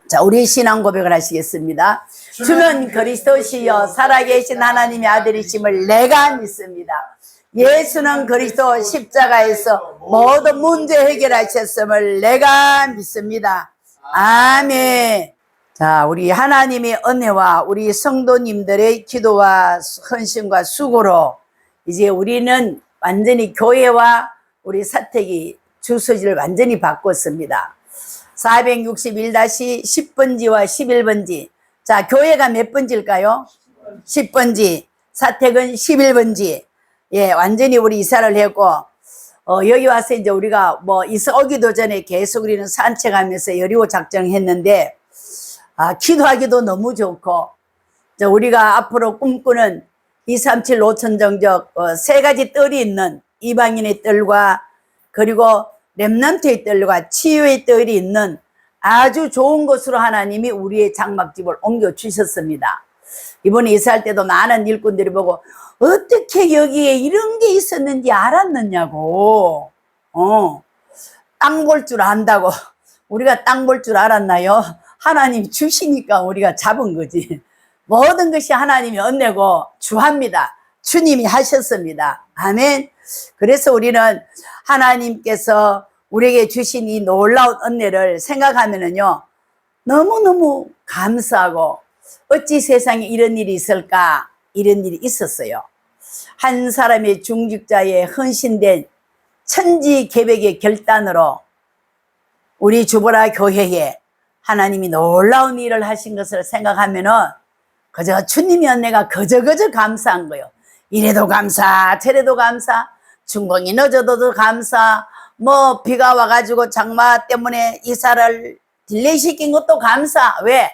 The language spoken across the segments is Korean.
자, 우리 신앙 고백을 하시겠습니다. 주는 그리스도시여 살아계신 하나님의 아들이심을 내가 믿습니다. 예수는 그리스도 십자가에서 모든 문제 해결하셨음을 내가 믿습니다. 아멘. 자, 우리 하나님의 은혜와 우리 성도님들의 기도와 헌신과 수고로 이제 우리는 완전히 교회와 우리 사택이 주소지를 완전히 바꿨습니다. 461-10번지와 11번지. 자, 교회가 몇 번지일까요? 10번지. 사택은 11번지. 예, 완전히 우리 이사를 했고, 여기 와서 이제 우리가 오기도 전에 계속 우리는 산책하면서 여리고 작정했는데, 기도하기도 너무 좋고, 우리가 앞으로 꿈꾸는 237 노천 정적, 세 가지 뜰이 있는 이방인의 뜰과, 그리고 렘넌트의 뜰과 치유의 뜰이 있는 아주 좋은 곳으로 하나님이 우리의 장막집을 옮겨주셨습니다. 이번에 이사할 때도 많은 일꾼들이 보고 어떻게 여기에 이런 게 있었는지 알았느냐고. 땅 볼 줄 안다고. 우리가 땅 볼 줄 알았나요? 하나님이 주시니까 우리가 잡은 거지. 모든 것이 하나님이 은혜고 주합니다. 주님이 하셨습니다. 아멘. 그래서 우리는 하나님께서 우리에게 주신 이 놀라운 은혜를 생각하면은요, 너무너무 감사하고, 어찌 세상에 이런 일이 있을까? 이런 일이 있었어요. 한 사람의 중직자에 헌신된 천지개벽의 결단으로 우리 주보라 교회에 하나님이 놀라운 일을 하신 것을 생각하면은 그저 주님의 은혜가 그저 감사한 거예요. 이래도 감사, 저래도 감사, 중공이 늦어도 감사, 비가 와가지고 장마 때문에 이사를 딜레이 시킨 것도 감사. 왜?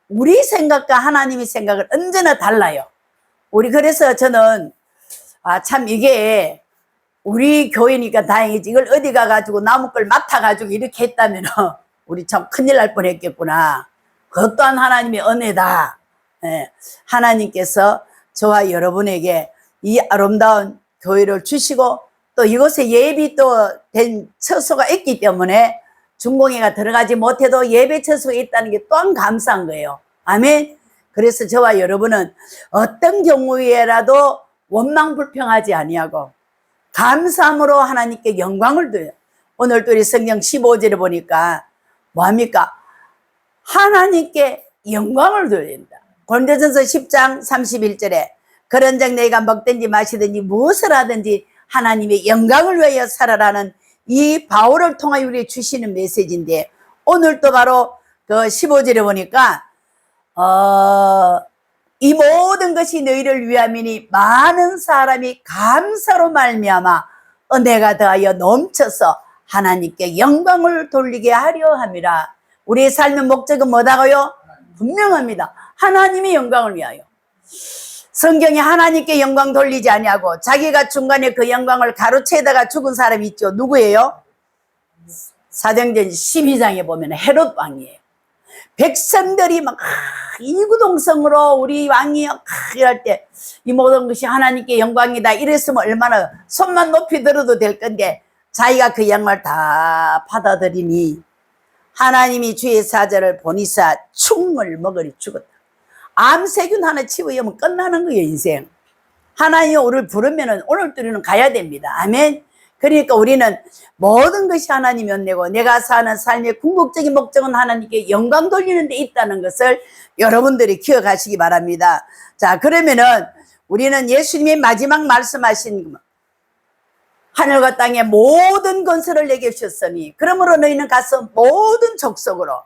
우리 생각과 하나님의 생각은 언제나 달라요. 그래서 저는, 참 이게 우리 교회니까 다행이지. 이걸 어디 가가지고 나무걸 맡아가지고 이렇게 했다면 우리 참 큰일 날 뻔 했겠구나. 그것 또한 하나님의 은혜다. 예, 하나님께서 저와 여러분에게 이 아름다운 교회를 주시고 또 이곳에 예비 또 된 처소가 있기 때문에 중공회가 들어가지 못해도 예배 처소가 있다는 게 또한 감사한 거예요. 아멘. 그래서 저와 여러분은 어떤 경우에라도 원망불평하지 아니하고 감사함으로 하나님께 영광을 드려요. 오늘 또 우리 성경 15절에 보니까 뭐합니까? 하나님께 영광을 드린다. 고린도전서 10장 31절에 그런즉 너희가 먹든지 마시든지 무엇을 하든지 하나님의 영광을 위하여 살아라는 이 바울을 통하여 우리에게 주시는 메시지인데, 오늘 또 바로 그 15절에 보니까 이 모든 것이 너희를 위함이니 많은 사람이 감사로 말미암아 은혜가 더하여 넘쳐서 하나님께 영광을 돌리게 하려 함이라. 우리의 삶의 목적은 뭐다고요? 분명합니다. 하나님의 영광을 위하여. 성경에 하나님께 영광 돌리지 아니하고 자기가 중간에 그 영광을 가로채다가 죽은 사람이 있죠. 누구예요? 사도행전 12장에 보면 헤롯 왕이에요. 백성들이 막 이구동성으로 우리 왕이 이럴 때 이 모든 것이 하나님께 영광이다 이랬으면 얼마나 손만 높이 들어도 될 건데 자기가 그 영광을 다 받아들이니 하나님이 주의 사자를 보니사 충을 먹으리 죽었다. 암세균 하나 치우면 끝나는 거예요, 인생. 하나님이 우리를 부르면은 오늘 우리는 가야 됩니다. 아멘. 그러니까 우리는 모든 것이 하나님이 은혜고 내가 사는 삶의 궁극적인 목적은 하나님께 영광 돌리는 데 있다는 것을 여러분들이 기억하시기 바랍니다. 자, 그러면은 우리는 예수님이 마지막 말씀하신 하늘과 땅의 모든 건설을 내게 주셨으니 그러므로 너희는 가서 모든 족속으로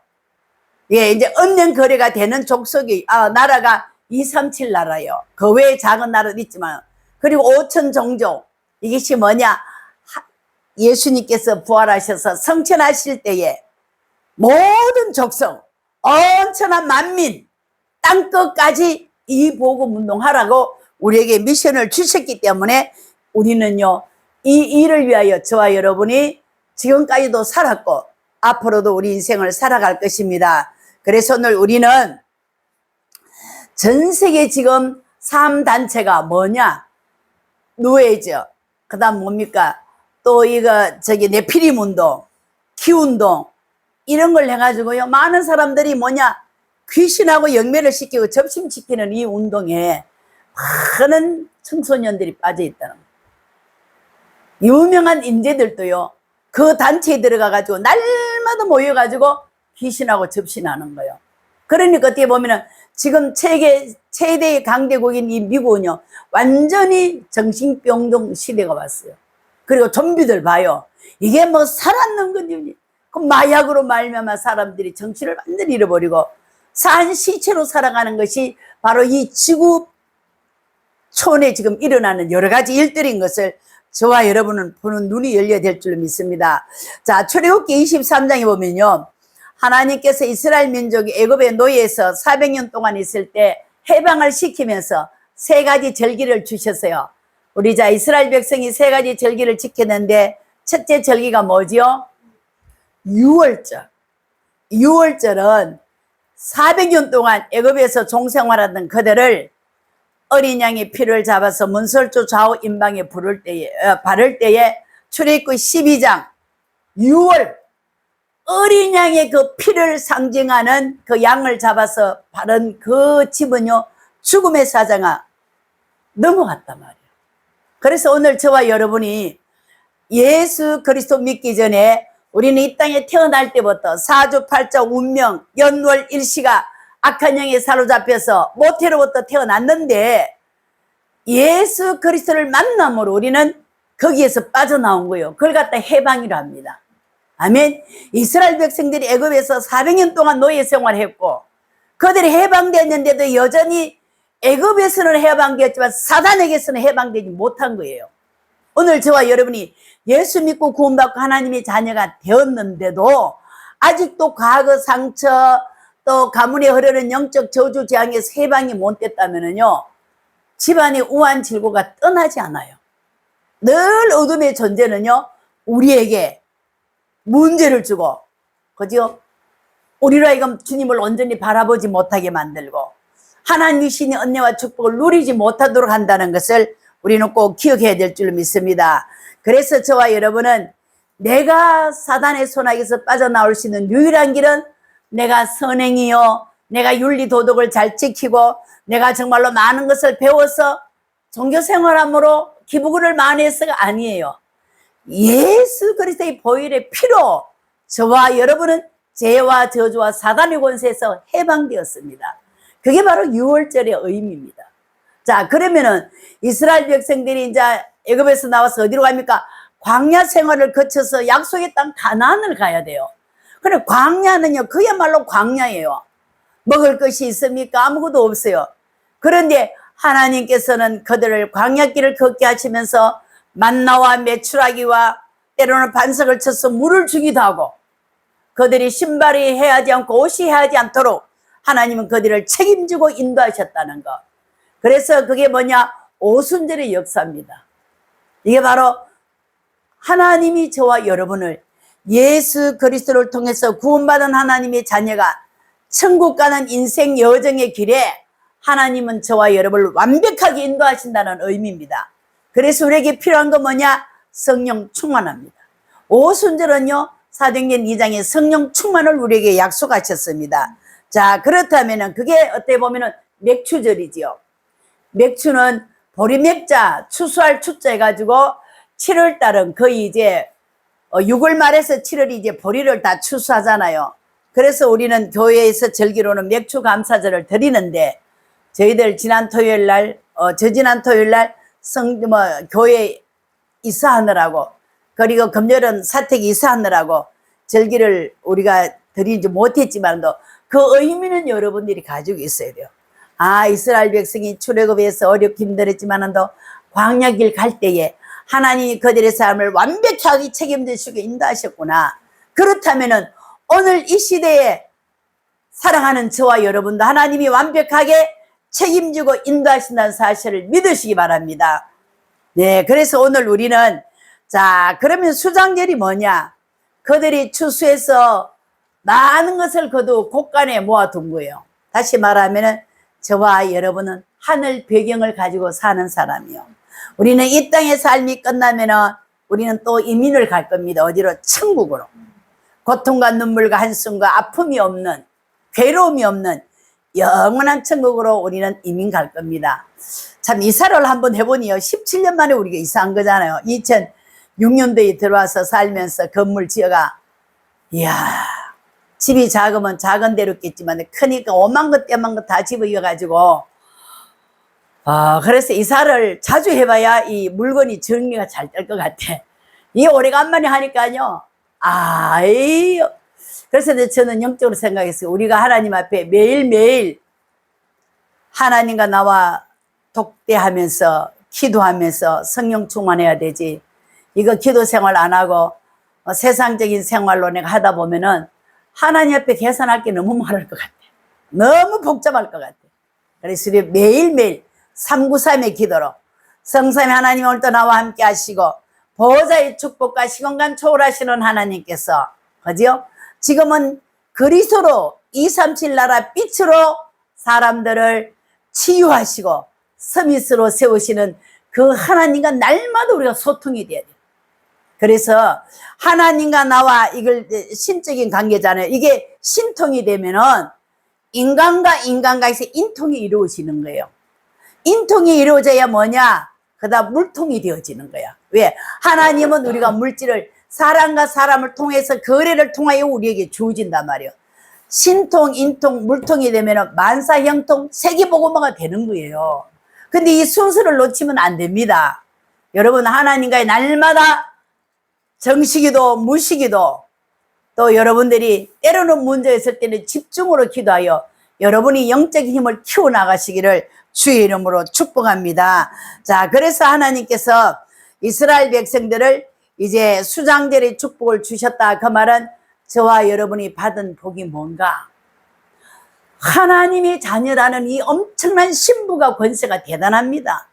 이제 은행 거래가 되는 족속이 나라가 237 나라요. 그 외에 작은 나라도 있지만 그리고 5천 종족. 이것이 뭐냐? 예수님께서 부활하셔서 성천하실 때에 모든 족속, 온천한 만민, 땅끝까지 이 복음 운동하라고 우리에게 미션을 주셨기 때문에 우리는요 이 일을 위하여 저와 여러분이 지금까지도 살았고 앞으로도 우리 인생을 살아갈 것입니다. 그래서 오늘 우리는 전 세계 지금 3단체가 뭐냐? 누에이죠. 그 다음 뭡니까? 또 네피림 운동, 기운동, 이런 걸 해가지고요, 많은 사람들이 뭐냐, 귀신하고 영매를 시키고 접심시키는 이 운동에 많은 청소년들이 빠져 있다는 거예요. 유명한 인재들도요, 그 단체에 들어가가지고 날마다 모여가지고 귀신하고 접신하는 거예요. 그러니까 어떻게 보면은 지금 세계 최대의 강대국인 이 미국은요, 완전히 정신병동 시대가 왔어요. 그리고 좀비들 봐요. 이게 뭐 살았는 건지, 그 마약으로 말미암아 사람들이 정신을 완전히 잃어버리고 산 시체로 살아가는 것이 바로 이 지구촌에 지금 일어나는 여러 가지 일들인 것을 저와 여러분은 보는 눈이 열려야 될 줄 믿습니다. 자, 출애굽기 23장에 보면요, 하나님께서 이스라엘 민족이 애굽의 노예에서 400년 동안 있을 때 해방을 시키면서 세 가지 절기를 주셨어요. 우리 자 이스라엘 백성이 세 가지 절기를 지켰는데 첫째 절기가 뭐지요? 유월절. 유월절은 400년 동안 애굽에서 종생활하던 그들을 어린 양의 피를 잡아서 문설주 좌우 임방에 바를 때에 출애굽기 12장 6월 어린 양의 그 피를 상징하는 그 양을 잡아서 바른 그 집은요, 죽음의 사자가 넘어갔단 말이에요. 그래서 오늘 저와 여러분이 예수 그리스도 믿기 전에 우리는 이 땅에 태어날 때부터 사주팔자 운명 연월 일시가 악한 영에 사로잡혀서 모태로부터 태어났는데 예수 그리스도를 만남으로 우리는 거기에서 빠져나온 거예요. 그걸 갖다 해방이라 합니다. 아멘. 이스라엘 백성들이 애굽에서 400년 동안 노예 생활했고 그들이 해방됐는데도 여전히 애굽에서는 해방되었지만 사단에게서는 해방되지 못한 거예요. 오늘 저와 여러분이 예수 믿고 구원받고 하나님의 자녀가 되었는데도 아직도 과거 상처 또 가문에 흐르는 영적 저주 재앙에서 해방이 못 됐다면요, 집안의 우환 질고가 떠나지 않아요. 늘 어둠의 존재는요, 우리에게 문제를 주고, 그죠? 우리로 하여금 주님을 온전히 바라보지 못하게 만들고 하나님의 신의 은혜와 축복을 누리지 못하도록 한다는 것을 우리는 꼭 기억해야 될 줄 믿습니다. 그래서 저와 여러분은 내가 사단의 손아귀에서 빠져나올 수 있는 유일한 길은 내가 선행이요, 내가 윤리도덕을 잘 지키고 내가 정말로 많은 것을 배워서 종교생활함으로 기부를 많이 해서가 아니에요. 예수 그리스도의 보혈의 피로 저와 여러분은 죄와 저주와 사단의 권세에서 해방되었습니다. 그게 바로 유월절의 의미입니다. 자, 그러면은 이스라엘 백성들이 이제 애굽에서 나와서 어디로 갑니까? 광야 생활을 거쳐서 약속의 땅 가나안을 가야 돼요. 그래, 광야는요, 그야말로 광야예요. 먹을 것이 있습니까? 아무것도 없어요. 그런데 하나님께서는 그들을 광야길을 걷게 하시면서 만나와 메추라기와 때로는 반석을 쳐서 물을 주기도 하고 그들이 신발이 해하지 않고 옷이 해하지 않도록 하나님은 그들을 책임지고 인도하셨다는 것. 그래서 그게 뭐냐? 오순절의 역사입니다. 이게 바로 하나님이 저와 여러분을 예수 그리스도를 통해서 구원받은 하나님의 자녀가 천국 가는 인생 여정의 길에 하나님은 저와 여러분을 완벽하게 인도하신다는 의미입니다. 그래서 우리에게 필요한 건 뭐냐? 성령 충만합니다. 오순절은요, 사도행전 2장에 성령 충만을 우리에게 약속하셨습니다. 자, 그렇다면은 그게 어떻게 보면은 맥추절이지요. 맥추는 보리맥자, 추수할 추자 해가지고 7월 달은 거의 이제 6월 말에서 7월이 이제 보리를 다 추수하잖아요. 그래서 우리는 교회에서 절기로는 맥추 감사절을 드리는데 저희들 지난 토요일 날, 저지난 토요일 날 교회 이사하느라고 그리고 금요일은 사택 이사하느라고 절기를 우리가 드리지 못했지만도 그 의미는 여러분들이 가지고 있어야 돼요. 아, 이스라엘 백성이 출애굽에서 어렵게 힘들었지만도 광야길 갈 때에 하나님이 그들의 삶을 완벽하게 책임지시고 인도하셨구나. 그렇다면은 오늘 이 시대에 사랑하는 저와 여러분도 하나님이 완벽하게 책임지고 인도하신다는 사실을 믿으시기 바랍니다. 네, 그래서 오늘 우리는 자, 그러면 수장절이 뭐냐? 그들이 추수해서 많은 것을 거두 곳간에 모아둔 거예요. 다시 말하면은 저와 여러분은 하늘 배경을 가지고 사는 사람이요. 우리는 이 땅의 삶이 끝나면은 우리는 또 이민을 갈 겁니다. 어디로? 천국으로. 고통과 눈물과 한숨과 아픔이 없는, 괴로움이 없는 영원한 천국으로 우리는 이민 갈 겁니다. 참 이사를 한번 해보니요, 17년 만에 우리가 이사한 거잖아요. 2006년도에 들어와서 살면서 건물 지어가, 이야, 집이 작으면 작은 대로겠지만 크니까 오만 것 떼만 것 다 집어이어가지고, 그래서 이사를 자주 해봐야 이 물건이 정리가 잘 될 것 같아. 이 오래간만에 하니까요, 그래서 저는 영적으로 생각했어요. 우리가 하나님 앞에 매일매일 하나님과 나와 독대하면서 기도하면서 성령 충만해야 되지. 이거 기도 생활 안 하고 세상적인 생활로 내가 하다 보면은 하나님 앞에 계산할 게 너무 많을 것 같아. 너무 복잡할 것 같아. 그래서 우리 매일매일 393의 기도로 성삼위 하나님 오늘도 나와 함께 하시고 보호자의 축복과 시공간 초월하시는 하나님께서, 그죠? 지금은 그리스도로 237 나라 빛으로 사람들을 치유하시고 서밋으로 세우시는 그 하나님과 날마다 우리가 소통이 돼야 돼요. 그래서 하나님과 나와 이걸 신적인 관계잖아요. 이게 신통이 되면은 인간과 인간과에서 인통이 이루어지는 거예요. 인통이 이루어져야 뭐냐? 그다음 물통이 되어지는 거야. 왜? 하나님은 우리가 물질을 사람과 사람을 통해서 거래를 통하여 우리에게 주어진단 말이에요. 신통, 인통, 물통이 되면 만사형통, 세계보고마가 되는 거예요. 근데 이 순서를 놓치면 안 됩니다. 여러분, 하나님과의 날마다 정시기도 무시기도, 또 여러분들이 때로는 문제 있을 때는 집중으로 기도하여 여러분이 영적인 힘을 키워나가시기를 주의 이름으로 축복합니다. 자, 그래서 하나님께서 이스라엘 백성들을 이제 수장절의 축복을 주셨다. 그 말은 저와 여러분이 받은 복이 뭔가? 하나님의 자녀라는 이 엄청난 신부가 권세가 대단합니다.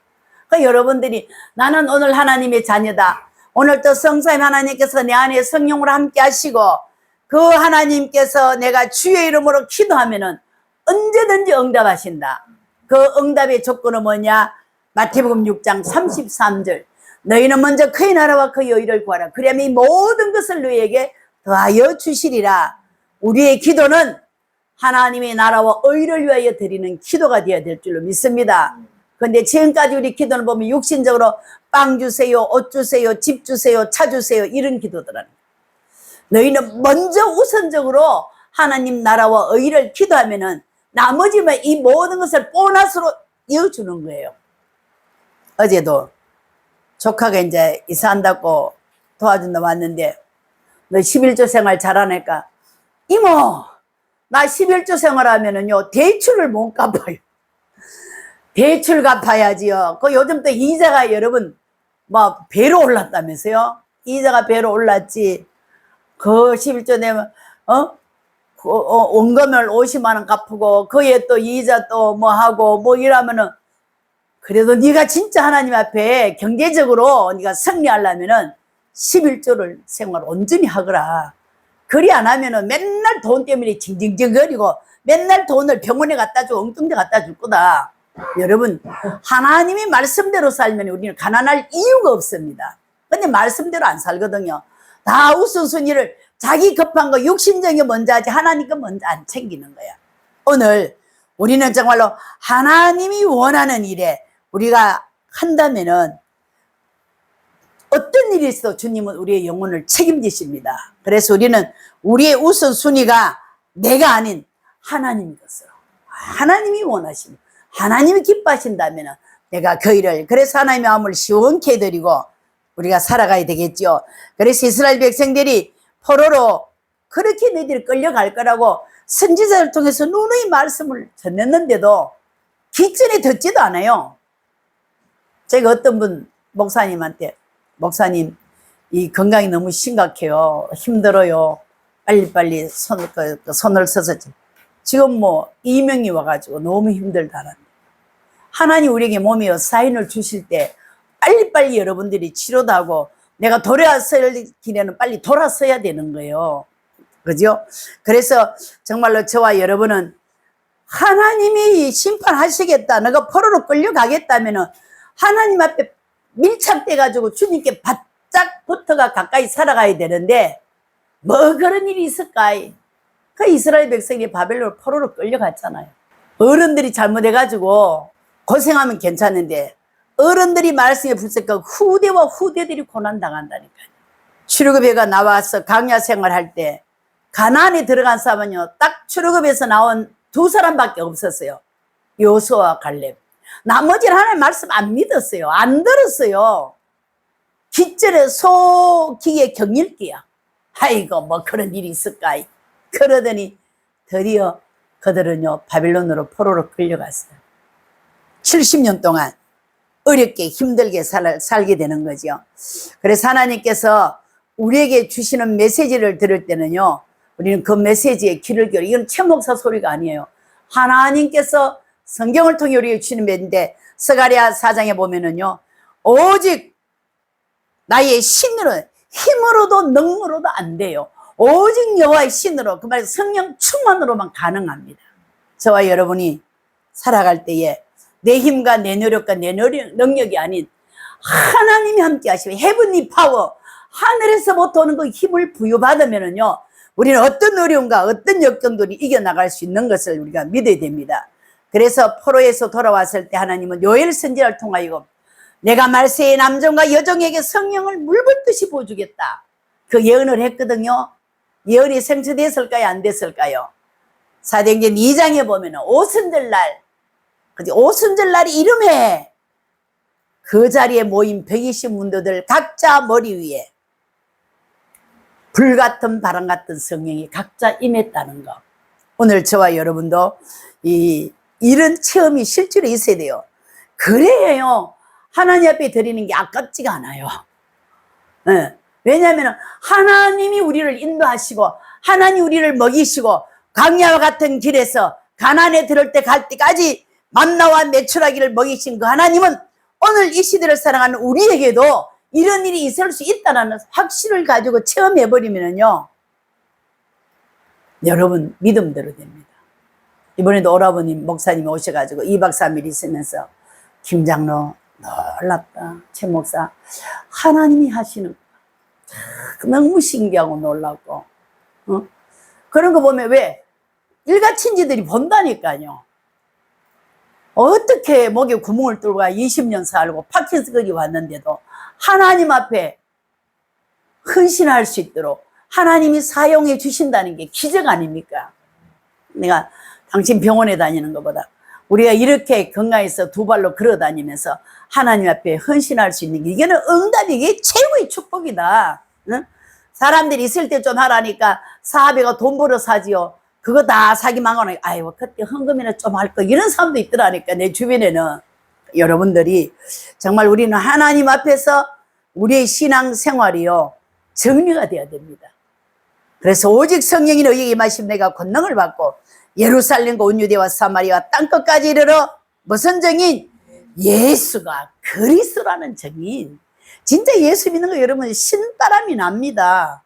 그 여러분들이 나는 오늘 하나님의 자녀다. 오늘 또 성삼위 하나님께서 내 안에 성령으로 함께 하시고 그 하나님께서 내가 주의 이름으로 기도하면은 언제든지 응답하신다. 그 응답의 조건은 뭐냐? 마태복음 6장 33절. 너희는 먼저 그의 나라와 그의 의를 구하라. 그러면 이 모든 것을 너희에게 더하여 주시리라. 우리의 기도는 하나님의 나라와 의를 위하여 드리는 기도가 되어야 될 줄로 믿습니다. 그런데 지금까지 우리 기도를 보면 육신적으로 빵 주세요, 옷 주세요, 집 주세요, 차 주세요, 이런 기도들은, 너희는 먼저 우선적으로 하나님 나라와 의를 기도하면은 나머지만 이 모든 것을 보너스로 이어주는 거예요. 어제도 조카가 이제 이사한다고 도와준다고 왔는데, 너 11조 생활 잘하니까, 이모, 나 11조 생활하면은요, 대출을 못 갚아요. 대출 갚아야지요. 그 요즘 또 이자가 여러분, 막 배로 올랐다면서요? 이자가 배로 올랐지. 그 11조 내면, 원금을 50만 원 갚고, 그에 또 이자 또 뭐 하고, 뭐 이러면은, 그래도 네가 진짜 하나님 앞에 경제적으로 네가 승리하려면은 11조를 생활 온전히 하거라. 그리 안 하면은 맨날 돈 때문에 징징징거리고 맨날 돈을 병원에 갖다 주고 엉뚱데 갖다 줄 거다. 여러분, 하나님이 말씀대로 살면 우리는 가난할 이유가 없습니다. 근데 말씀대로 안 살거든요. 다 우선순위를 자기 급한 거 육신적인 게 먼저 하지 하나님 거 먼저 안 챙기는 거야. 오늘 우리는 정말로 하나님이 원하는 일에 우리가 한다면은 어떤 일이 있어도 주님은 우리의 영혼을 책임지십니다. 그래서 우리는 우리의 우선순위가 내가 아닌 하나님인 것으로, 하나님이 원하십니다. 하나님이 기뻐하신다면 내가 그 일을, 그래서 하나님의 마음을 시원케 해드리고 우리가 살아가야 되겠죠. 그래서 이스라엘 백성들이 포로로 그렇게 너희들이 끌려갈 거라고 선지자를 통해서 누누이 말씀을 전했는데도 기전에 듣지도 않아요. 제가 어떤 분 목사님한테, 목사님 이 건강이 너무 심각해요, 힘들어요, 빨리빨리 손을 써서, 지금 뭐 이명이 와가지고 너무 힘들다는데, 하나님 우리에게 몸에 사인을 주실 때 빨리빨리 여러분들이 치료도 하고 내가 돌아설 길에는 빨리 돌아서야 되는 거예요. 그죠? 그래서 정말로 저와 여러분은 하나님이 심판하시겠다, 너가 포로로 끌려가겠다면은 하나님 앞에 밀착돼 가지고 주님께 바짝 붙어가 가까이 살아가야 되는데, 뭐 그런 일이 있을까? 그 이스라엘 백성이 바벨론 포로로 끌려갔잖아요. 어른들이 잘못해가지고 고생하면 괜찮은데 어른들이 말씀에 불쑥하고 후대와 후대들이 고난당한다니까요. 출애굽해가 나와서 광야 생활할 때 가나안에 들어간 사람은요, 딱 출애굽에서 나온 두 사람밖에 없었어요. 여호수아와 갈렙. 나머지는 하나님 말씀 안 믿었어요. 안 들었어요. 깃절에 소기에 경일기야. 아이고 뭐 그런 일이 있을까. 그러더니 드디어 그들은요 바빌론으로 포로로 끌려갔어요. 70년 동안 어렵게 힘들게 살게 되는 거죠. 그래서 하나님께서 우리에게 주시는 메시지를 들을 때는요, 우리는 그 메시지에 귀를 기울여. 이건 최 목사 소리가 아니에요. 하나님께서 성경을 통해 우리에게 주시는 메시지인데, 스가랴 4장에 보면은요, 오직 나의 신으로, 힘으로도 능으로도 안 돼요. 오직 여호와의 신으로, 그 말 성령 충만으로만 가능합니다. 저와 여러분이 살아갈 때에 내 힘과 내 노력과 내 능력이 아닌 하나님이 함께 하시면 헤븐리 파워, 하늘에서부터 오는 그 힘을 부여받으면은요, 우리는 어떤 어려움과 어떤 역경들이 이겨나갈 수 있는 것을 우리가 믿어야 됩니다. 그래서 포로에서 돌아왔을 때 하나님은 요엘 선지자를 통하여 내가 말세의 남종과 여종에게 성령을 물붓듯이 부어주겠다, 그 예언을 했거든요. 예언이 성취됐을까요? 안 됐을까요? 사도행전 2장에 보면 오순절날, 오순절날이 이름에 그 자리에 모인 120 문도들 각자 머리 위에 불같은 바람 같은 성령이 각자 임했다는 것. 오늘 저와 여러분도 이런 체험이 실제로 있어야 돼요. 그래요 하나님 앞에 드리는 게 아깝지가 않아요. 네. 왜냐하면 하나님이 우리를 인도하시고 하나님 우리를 먹이시고 광야와 같은 길에서 가나안에 들을 때 갈 때까지 만나와 메추라기를 먹이신 그 하나님은 오늘 이 시대를 살아가는 우리에게도 이런 일이 있을 수 있다는 확신을 가지고 체험해버리면요, 여러분 믿음대로 됩니다. 이번에도 오라버님 목사님이 오셔가지고 2박 3일 있으면서 김장로 놀랍다, 최 목사 하나님이 하시는 거 너무 신기하고 놀랍고, 그런 거 보면 왜 일가친지들이 본다니까요. 어떻게 목에 구멍을 뚫고 20년 살고 파킨슨이 왔는데도 하나님 앞에 헌신할 수 있도록 하나님이 사용해 주신다는 게 기적 아닙니까? 내가 당신 병원에 다니는 것보다 우리가 이렇게 건강해서 두 발로 걸어 다니면서 하나님 앞에 헌신할 수 있는 게, 이게는 응답이, 이게 최고의 축복이다. 응? 사람들이 있을 때 좀 하라니까 사업에가 돈 벌어 사지요. 그거 다 사기 망하는, 아이고 그때 헌금이나 좀 할 거, 이런 사람도 있더라니까. 내 주변에는. 여러분들이 정말 우리는 하나님 앞에서 우리의 신앙 생활이요 정리가 되어야 됩니다. 그래서 오직 성령이 너희에게 임하시면 내가 권능을 받고 예루살렘과 온 유대와 사마리아 땅끝까지 이르러 무슨 증인? 예수가 그리스도라는 증인. 진짜 예수 믿는 거 여러분 신바람이 납니다.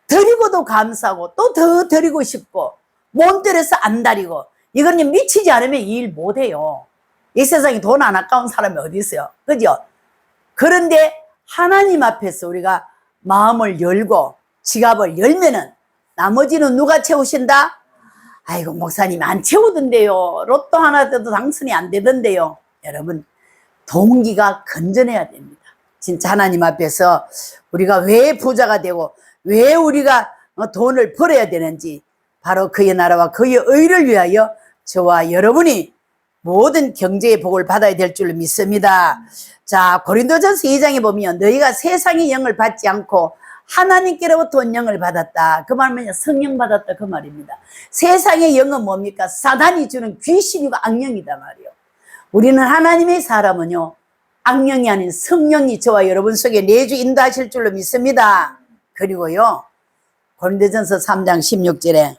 드리고도 감사하고 또 더 드리고 싶고 몸들여서 안 다리고, 이거는 미치지 않으면 이 일 못해요. 이 세상에 돈 안 아까운 사람이 어디 있어요? 그죠? 그런데 하나님 앞에서 우리가 마음을 열고 지갑을 열면은 나머지는 누가 채우신다? 아이고 목사님 안 채우던데요. 로또 하나 돼도 당선이 안 되던데요. 여러분 동기가 건전해야 됩니다. 진짜 하나님 앞에서 우리가 왜 부자가 되고 왜 우리가 돈을 벌어야 되는지, 바로 그의 나라와 그의 의를 위하여 저와 여러분이 모든 경제의 복을 받아야 될 줄로 믿습니다. 자, 고린도전서 2장에 보면 너희가 세상의 영을 받지 않고 하나님께로부터 온 영을 받았다. 그 말은 성령 받았다 그 말입니다. 세상의 영은 뭡니까? 사단이 주는 귀신이고 악령이다 말이요. 우리는 하나님의 사람은요 악령이 아닌 성령이 저와 여러분 속에 내주 인도하실 줄로 믿습니다. 그리고요 고린도전서 3장 16절에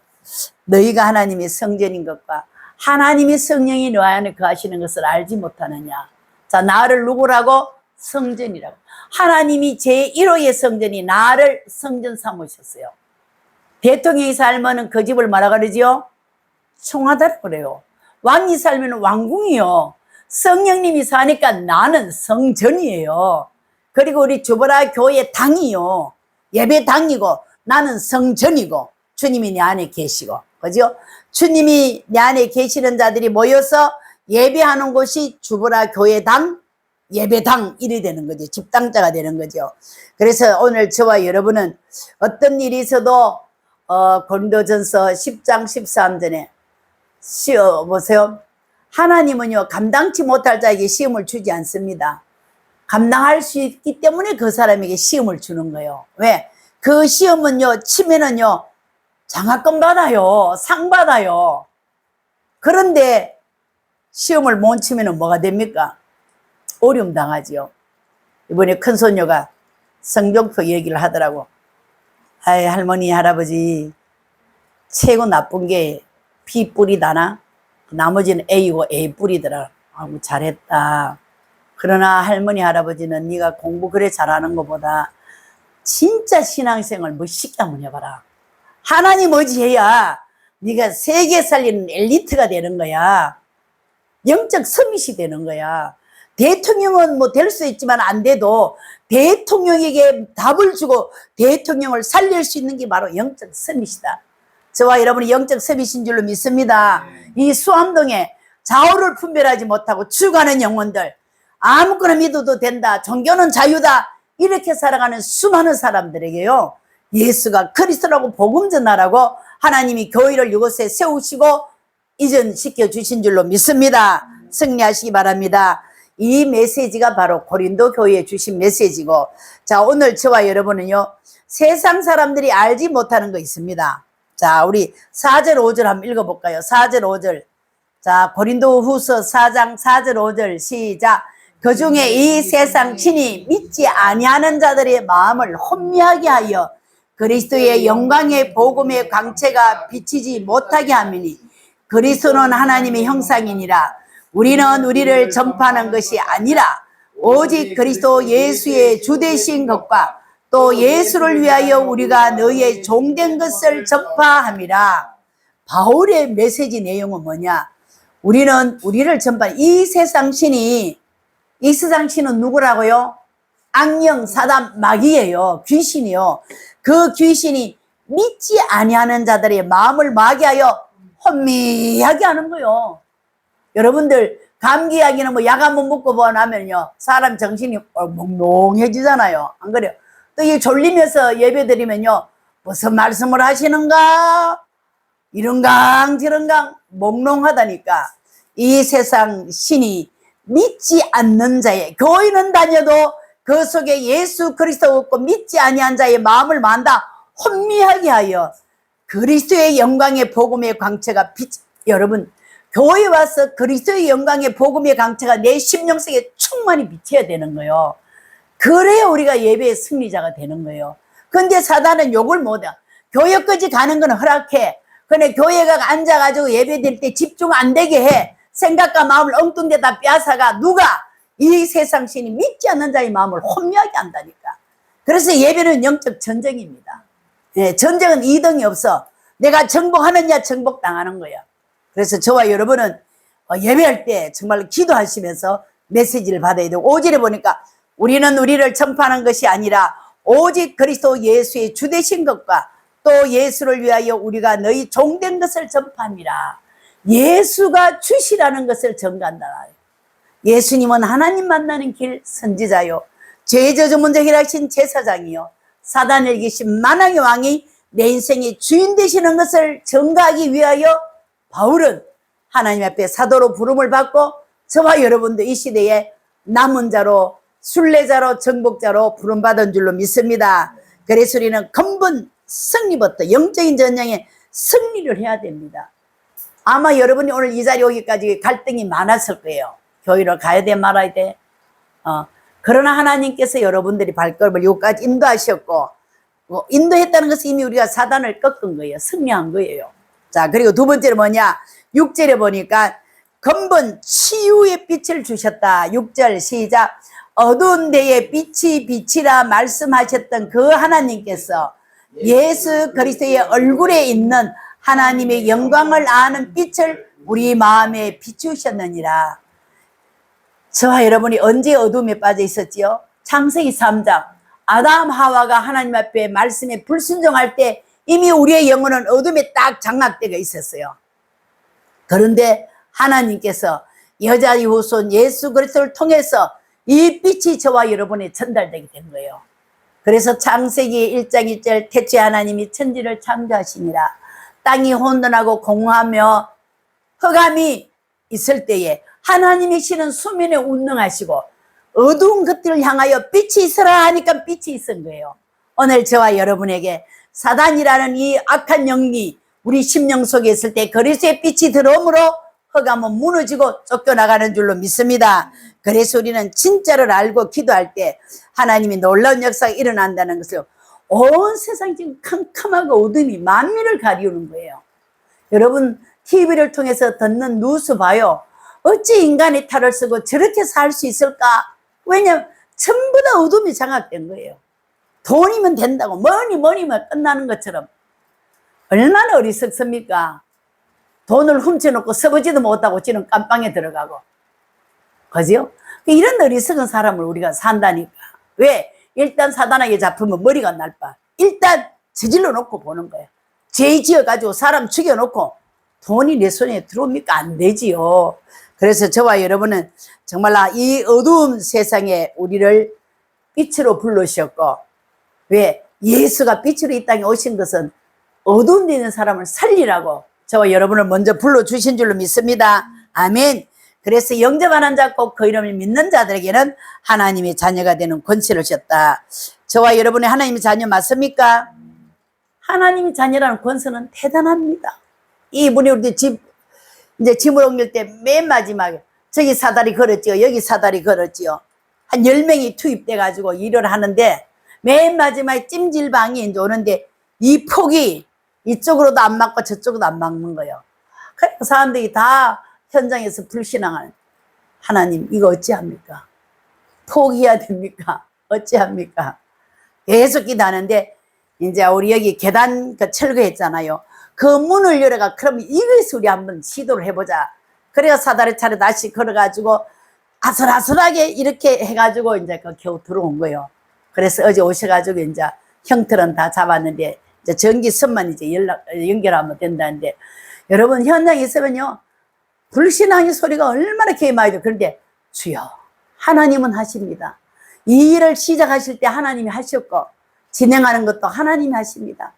너희가 하나님의 성전인 것과 하나님의 성령이 너희 안에 거하시는 것을 알지 못하느냐. 자, 나를 누구라고? 성전이라고. 하나님이 제1호의 성전이 나를 성전 삼으셨어요. 대통령이 살면은 그 집을 뭐라 그러지요? 청하다라고 그래요. 왕이 살면 왕궁이요. 성령님이 사니까 나는 성전이에요. 그리고 우리 주보라 교회 당이요 예배당이고 나는 성전이고 주님이 내 안에 계시고, 그죠? 주님이 내 안에 계시는 자들이 모여서 예배하는 곳이 주보라 교회당, 예배당 일이 되는 거죠. 집당자가 되는 거죠. 그래서 오늘 저와 여러분은 어떤 일이 있어도 고린도전서 10장 13절에 보세요. 하나님은요 감당치 못할 자에게 시험을 주지 않습니다. 감당할 수 있기 때문에 그 사람에게 시험을 주는 거예요. 왜? 그 시험은요 치면은요 장학금 받아요, 상 받아요. 그런데 시험을 못 치면은 뭐가 됩니까? 어려움 당하지요. 이번에 큰 손녀가 성경표 얘기를 하더라고. 아이, 할머니 할아버지 최고 나쁜 게 B 뿔이 나나? 나머지는 A고 A 뿔이더라. 아이고 잘했다. 그러나 할머니 할아버지는 네가 공부 그래 잘하는 것보다 진짜 신앙생활 멋있게 한번 해봐라. 하나님 의지해야 네가 세계 살리는 엘리트가 되는 거야. 영적 서밋이 되는 거야. 대통령은 뭐 될 수 있지만 안 돼도 대통령에게 답을 주고 대통령을 살릴 수 있는 게 바로 영적 서밋이다. 저와 여러분이 영적 서밋인 줄로 믿습니다. 이 수암동에 좌우를 분별하지 못하고 죽어가는 영혼들, 아무거나 믿어도 된다, 종교는 자유다, 이렇게 살아가는 수많은 사람들에게요 예수가 그리스도라고 복음 전하라고 하나님이 교회를 이곳에 세우시고 이전시켜 주신 줄로 믿습니다. 승리하시기 바랍니다. 이 메시지가 바로 고린도 교회에 주신 메시지고, 자 오늘 저와 여러분은요 세상 사람들이 알지 못하는 거 있습니다. 자 우리 4절 5절 한번 읽어볼까요? 4절 5절. 자 고린도 후서 4장 4절 5절 시작. 그중에 이 세상 친히 믿지 아니하는 자들의 마음을 혼미하게 하여 그리스도의 영광의 복음의 광채가 비치지 못하게 하미니 그리스도는 하나님의 형상이니라. 우리는 우리를 전파하는 것이 아니라 오직 그리스도 예수의 주되신 것과 또 예수를 위하여 우리가 너희의 종된 것을 전파함이라. 바울의 메시지 내용은 뭐냐? 우리는 우리를 전파하는 이 세상 신이, 이 세상 신은 누구라고요? 악령, 사단, 마귀예요. 귀신이요. 그 귀신이 믿지 아니하는 자들의 마음을 마귀하여 혼미하게 하는 거요. 여러분들 감기약이나 뭐 약 한번 먹고 나면요 사람 정신이 몽롱해지잖아요. 안 그래요? 또 이 졸리면서 예배 드리면요 무슨 말씀을 하시는가 이런강 저런강 몽롱하다니까. 이 세상 신이 믿지 않는 자의, 교회는 다녀도 그 속에 예수 그리스도 없고 믿지 아니한 자의 마음을 만다 혼미하게 하여 그리스도의 영광의 복음의 광채가 여러분 교회에 와서 그리스도의 영광의 복음의 광채가 내 심령 속에 충만히 비쳐야 되는 거예요. 그래야 우리가 예배의 승리자가 되는 거예요. 근데 사단은 욕을 못해. 교회까지 가는 건 허락해. 근데 교회가 앉아가지고 예배 드릴 때 집중 안 되게 해. 생각과 마음을 엉뚱데다 빼앗아가. 누가? 이 세상 신이 믿지 않는 자의 마음을 혼미하게 한다니까. 그래서 예배는 영적 전쟁입니다. 예, 전쟁은 이등이 없어. 내가 정복하느냐 정복당하는 거야. 그래서 저와 여러분은 예배할 때 정말 기도하시면서 메시지를 받아야 되고, 5절에 보니까 우리는 우리를 전파하는 것이 아니라 오직 그리스도 예수의 주되신 것과 또 예수를 위하여 우리가 너희 종된 것을 전파합니다. 예수가 주시라는 것을 전가한다. 예수님은 하나님 만나는 길 선지자요, 죄 저주 문제 해결하신 제사장이요, 사단을 이기신 만왕의 왕이 내 인생의 주인 되시는 것을 전가하기 위하여 바울은 하나님 앞에 사도로 부름을 받고 저와 여러분도 이 시대에 남은 자로, 순례자로, 정복자로 부름받은 줄로 믿습니다. 그래서 우리는 근본 승리부터 영적인 전쟁에 승리를 해야 됩니다. 아마 여러분이 오늘 이 자리에 오기까지 갈등이 많았을 거예요. 교회를 가야 돼 말아야 돼. 그러나 하나님께서 여러분들이 발걸음을 여기까지 인도하셨고, 인도했다는 것은 이미 우리가 사단을 꺾은 거예요. 승리한 거예요. 자, 그리고 두 번째는 뭐냐? 6절에 보니까 근본 치유의 빛을 주셨다. 6절 시작. 어두운 데에 빛이 빛이라 말씀하셨던 그 하나님께서 예수 그리스도의 얼굴에 있는 하나님의 영광을 아는 빛을 우리 마음에 비추셨느니라. 저와 여러분이 언제 어둠에 빠져 있었지요? 창세기 3장 아담 하와가 하나님 앞에 말씀에 불순종할 때 이미 우리의 영혼은 어둠에 딱 장악되어 있었어요. 그런데 하나님께서 여자의 후손 예수 그리스도를 통해서 이 빛이 저와 여러분에 전달되게 된 거예요. 그래서 창세기 1장 1절 태초에 하나님이 천지를 창조하시니라. 땅이 혼돈하고 공허하며 흑암이 있을 때에 하나님이시는 수면에 운능하시고 어두운 것들을 향하여 빛이 있으라 하니까 빛이 있은 거예요. 오늘 저와 여러분에게 사단이라는 이 악한 영이 우리 심령 속에 있을 때 그리스도의 빛이 들어오므로 흑암은 무너지고 쫓겨나가는 줄로 믿습니다. 그래서 우리는 진짜를 알고 기도할 때 하나님이 놀라운 역사가 일어난다는 것을 온 세상이 지금 캄캄하고 어둠이 만민을 가리우는 거예요. 여러분 TV를 통해서 듣는 뉴스 봐요. 어찌 인간이 탈을 쓰고 저렇게 살 수 있을까? 왜냐면 전부 다 어둠이 장악된 거예요. 돈이면 된다고 뭐니면 끝나는 것처럼. 얼마나 어리석습니까? 돈을 훔쳐놓고 써보지도 못하고 지는 깜빵에 들어가고. 그죠? 이런 어리석은 사람을 우리가 산다니까. 왜? 일단 사단에게 잡히면 머리가 날바. 일단 저질러 놓고 보는 거예요. 죄 지어가지고 사람 죽여놓고 돈이 내 손에 들어옵니까? 안 되지요. 그래서 저와 여러분은 정말 이 어두운 세상에 우리를 빛으로 불러주셨고, 왜? 예수가 빛으로 이 땅에 오신 것은 어두운 데 있는 사람을 살리라고 저와 여러분을 먼저 불러주신 줄로 믿습니다. 아멘. 그래서 영접하는 자 꼭 그 이름을 믿는 자들에게는 하나님의 자녀가 되는 권세를 주셨다. 저와 여러분의 하나님의 자녀 맞습니까? 하나님의 자녀라는 권세는 대단합니다. 이분이 우리 이제 짐을 옮길 때 맨 마지막에 저기 사다리 걸었지요. 여기 사다리 걸었지요. 한 10명이 투입돼 가지고 일을 하는데 맨 마지막에 찜질방이 이제 오는데 이 폭이 이쪽으로도 안 맞고 저쪽으로도 안 맞는 거예요. 그래서 사람들이 다 현장에서 불신앙하는, 하나님 이거 어찌합니까? 포기해야 됩니까? 어찌합니까? 계속 기도하는데 이제 우리 여기 계단 철거했잖아요. 그 문을 열어가 그럼 이것을 우리 한번 시도를 해보자. 그래가 사다리 차를 다시 걸어가지고 아슬아슬하게 이렇게 해가지고 이제 겨우 들어온 거예요. 그래서 어제 오셔가지고 이제 형틀은 다 잡았는데 이제 전기선만 이제 연결하면 된다는데, 여러분 현장에 있으면요 불신앙의 소리가 얼마나 개많이 돼. 그런데 주여 하나님은 하십니다. 이 일을 시작하실 때 하나님이 하셨고 진행하는 것도 하나님이 하십니다.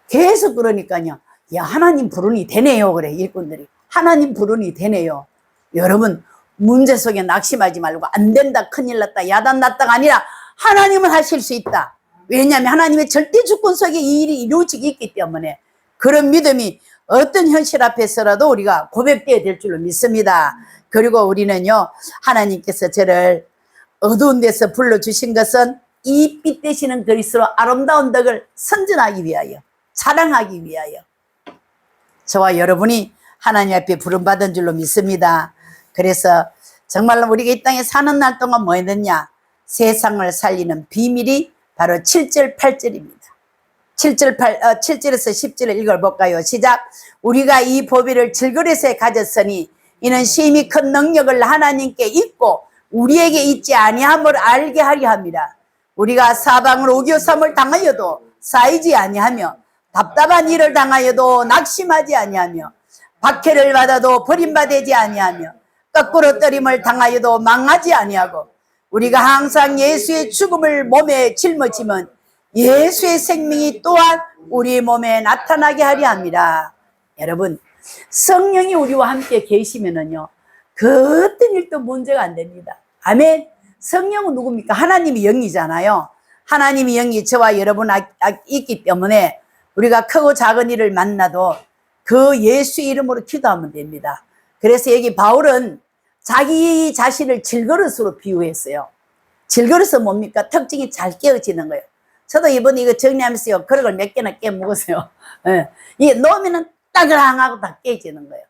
계속 그러니까요, 야 하나님 부르니 되네요. 그래 일꾼들이 하나님 부르니 되네요. 여러분 문제 속에 낙심하지 말고 안 된다 큰일 났다 야단 났다가 아니라 하나님은 하실 수 있다. 왜냐하면 하나님의 절대 주권 속에 이 일이 이루어지기 있기 때문에 그런 믿음이 어떤 현실 앞에서라도 우리가 고백되어야 될 줄로 믿습니다. 그리고 우리는요 하나님께서 저를 어두운 데서 불러주신 것은 이 빛 되시는 그리스도 아름다운 덕을 선전하기 위하여, 자랑하기 위하여 저와 여러분이 하나님 앞에 부름받은 줄로 믿습니다. 그래서 정말로 우리가 이 땅에 사는 날 동안 뭐 했느냐, 세상을 살리는 비밀이 바로 7절 8절입니다 7절에서 10절을 읽어볼까요? 시작. 우리가 이 보배를 질그릇에 가졌으니 이는 심히 큰 능력을 하나님께 있고 우리에게 있지 아니함을 알게 하려 합니다. 우리가 사방으로 우겨삼을 당하여도 쌓이지 아니하며 답답한 일을 당하여도 낙심하지 아니하며 박해를 받아도 버림받지 아니하며 거꾸로 떨림을 당하여도 망하지 아니하고 우리가 항상 예수의 죽음을 몸에 짊어지면 예수의 생명이 또한 우리 몸에 나타나게 하려 합니다. 여러분 성령이 우리와 함께 계시면은요 그 어떤 일도 문제가 안 됩니다. 아멘. 성령은 누굽니까? 하나님이 영이잖아요. 하나님이 영이 저와 여러분 있기 때문에 우리가 크고 작은 일을 만나도 그 예수 이름으로 기도하면 됩니다. 그래서 여기 바울은 자기 자신을 질그릇으로 비유했어요. 질그릇은 뭡니까? 특징이 잘 깨어지는 거예요. 저도 이번에 이거 정리하면서요 그릇을 몇 개나 깨 먹었어요. 예. 이게 놓으면은 따그랑하고 다 깨지는 거예요.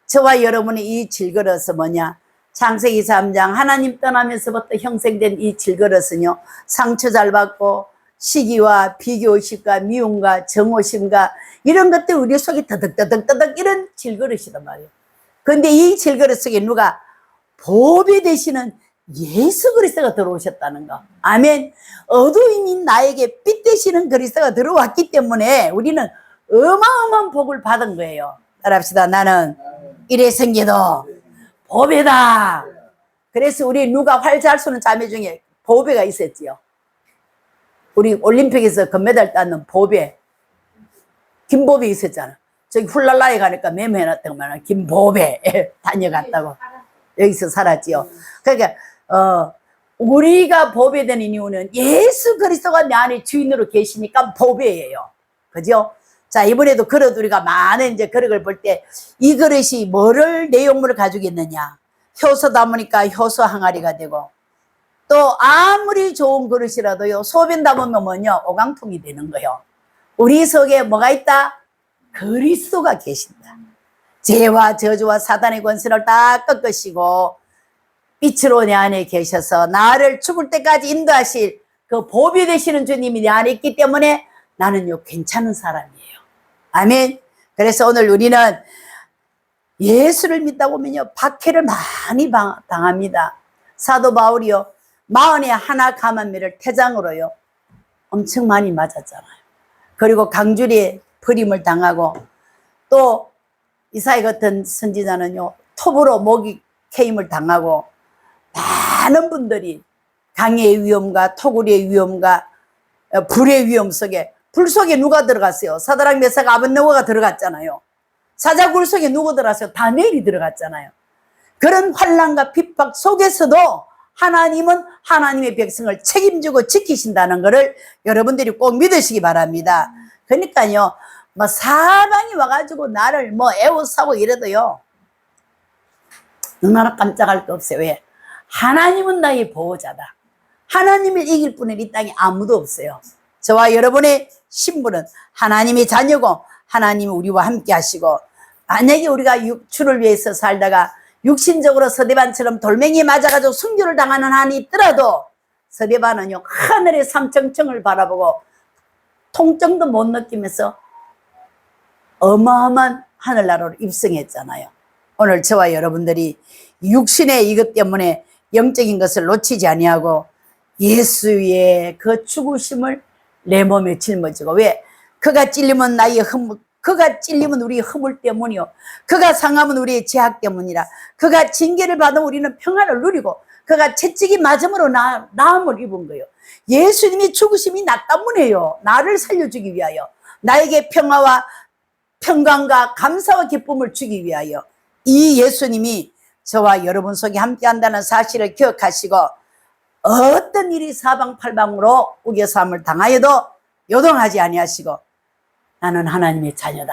저와 여러분의 이 질그릇은 뭐냐? 창세기 3장 하나님 떠나면서부터 형성된 이 질그릇은요 상처 잘 받고 시기와 비교의식과 미움과 정오심과 이런 것들 우리 속에 더덕더덕 이런 질그릇이란 말이에요. 그런데 이 질그릇 속에 누가 보배 되시는 예수 그리스도가 들어오셨다는 거. 아멘. 어두움인 나에게 빛 되시는 그리스도가 들어왔기 때문에 우리는 어마어마한 복을 받은 거예요. 따라합시다. 나는 이래 생기도 보배다. 그래서 우리 누가 활 잘 쏘는 자매 중에 보배가 있었지요. 우리 올림픽에서 금메달 땄는 보배, 김보배 있었잖아. 저기 훌랄라에 가니까 메모해놨던 거만 김보배 다녀갔다고. 여기서 살았지요. 그러니까 우리가 보배되는 이유는 예수 그리스도가 내 안에 주인으로 계시니까 보배예요. 그죠? 자, 이번에도 그릇 우리가 많은 이제 그릇을 볼 때 이 그릇이 뭐를 내용물을 가지고 있느냐. 효소 담으니까 효소 항아리가 되고, 또 아무리 좋은 그릇이라도요, 소변 담으면 뭐냐, 오강통이 되는 거예요. 우리 속에 뭐가 있다? 그리스도가 계신다. 죄와 저주와 사단의 권세를 다 꺾으시고 빛으로 내 안에 계셔서 나를 죽을 때까지 인도하실 그 보배 되시는 주님이 내 안에 있기 때문에 나는요 괜찮은 사람이에요. 아멘. 그래서 오늘 우리는 예수를 믿다 보면요 박해를 많이 당합니다. 사도 바울이요 41 감암매를 태장으로요 엄청 많이 맞았잖아요. 그리고 강줄이에 버림을 당하고, 또 이사야 같은 선지자는요 톱으로 목이 캐임을 당하고, 많은 분들이 강의 위험과 토굴의 위험과 불의 위험 속에, 불 속에 누가 들어갔어요? 사드락 메삭 아벳네고가 들어갔잖아요. 사자굴 속에 누구 들어갔어요? 다니엘이 들어갔잖아요. 그런 환난과 핍박 속에서도 하나님은 하나님의 백성을 책임지고 지키신다는 것을 여러분들이 꼭 믿으시기 바랍니다. 그러니까요 뭐 사방이 와가지고 나를 뭐 애워싸고 이래도요 얼마나 깜짝할 거 없어요. 왜? 하나님은 나의 보호자다. 하나님을 이길 분은 이 땅에 아무도 없어요. 저와 여러분의 신분은 하나님의 자녀고 하나님이 우리와 함께 하시고, 만약에 우리가 육주를 위해서 살다가 육신적으로 서대반처럼 돌멩이에 맞아가지고 순교를 당하는 한이 있더라도 서대반은요 하늘의 삼청청을 바라보고 통증도 못 느끼면서 어마어마한 하늘나라로 입성했잖아요. 오늘 저와 여러분들이 육신의 이것 때문에 영적인 것을 놓치지 아니하고 예수의 그 죽으심을 내 몸에 짊어지고, 왜? 그가 찔리면 나의 허물, 그가 찔리면 우리의 허물 때문이요, 그가 상하면 우리의 죄악 때문이라. 그가 징계를 받으면 우리는 평안을 누리고, 그가 채찍이 맞음으로 나음을 입은 거예요. 예수님이 죽으심이 나 때문에요. 나를 살려주기 위하여, 나에게 평화와 평강과 감사와 기쁨을 주기 위하여 이 예수님이 저와 여러분 속에 함께 한다는 사실을 기억하시고, 어떤 일이 사방팔방으로 우겨삼을 당하여도 요동하지 아니하시고, 나는 하나님의 자녀다.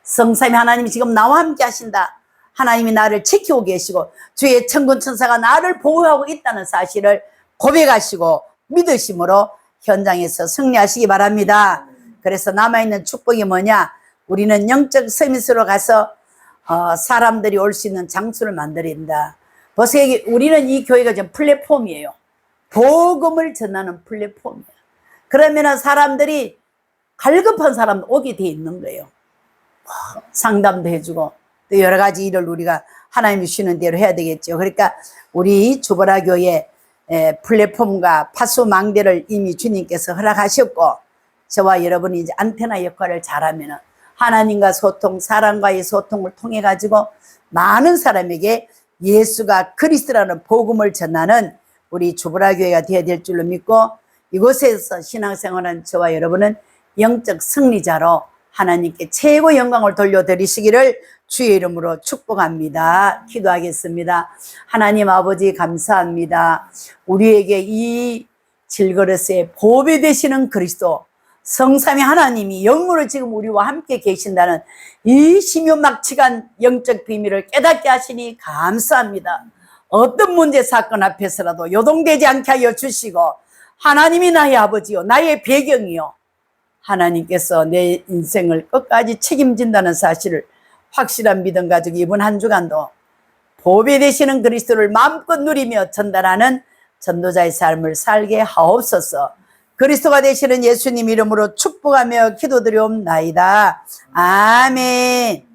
성삼위 하나님이 지금 나와 함께 하신다. 하나님이 나를 지키고 계시고 주의 천군 천사가 나를 보호하고 있다는 사실을 고백하시고 믿으심으로 현장에서 승리하시기 바랍니다. 그래서 남아있는 축복이 뭐냐? 우리는 영적 서밋으로 가서 사람들이 올 수 있는 장소를 만들어야 보세요. 우리는 이 교회가 지금 플랫폼이에요. 복음을 전하는 플랫폼이에요. 그러면 사람들이 갈급한 사람 오게 돼 있는 거예요. 상담도 해주고 또 여러 가지 일을 우리가 하나님이 주시는 대로 해야 되겠죠. 그러니까 우리 주보라 교회 플랫폼과 파수망대를 이미 주님께서 허락하셨고, 저와 여러분이 이제 안테나 역할을 잘하면 하나님과 소통, 사람과의 소통을 통해 가지고 많은 사람에게 예수가 그리스도라는 복음을 전하는 우리 주보라 교회가 되어야 될 줄로 믿고, 이곳에서 신앙생활한 저와 여러분은 영적 승리자로 하나님께 최고 영광을 돌려드리시기를 주의 이름으로 축복합니다. 기도하겠습니다. 하나님 아버지 감사합니다. 우리에게 이 질그릇에 보배 되시는 그리스도 성삼위 하나님이 영으로 지금 우리와 함께 계신다는 이 심요막측한 영적 비밀을 깨닫게 하시니 감사합니다. 어떤 문제 사건 앞에서라도 요동되지 않게 하여 주시고, 하나님이 나의 아버지요 나의 배경이요, 하나님께서 내 인생을 끝까지 책임진다는 사실을 확실한 믿음 가지고 이번 한 주간도 보배 되시는 그리스도를 마음껏 누리며 전달하는 전도자의 삶을 살게 하옵소서. 그리스도가 되시는 예수님 이름으로 축복하며 기도드리옵나이다. 아멘.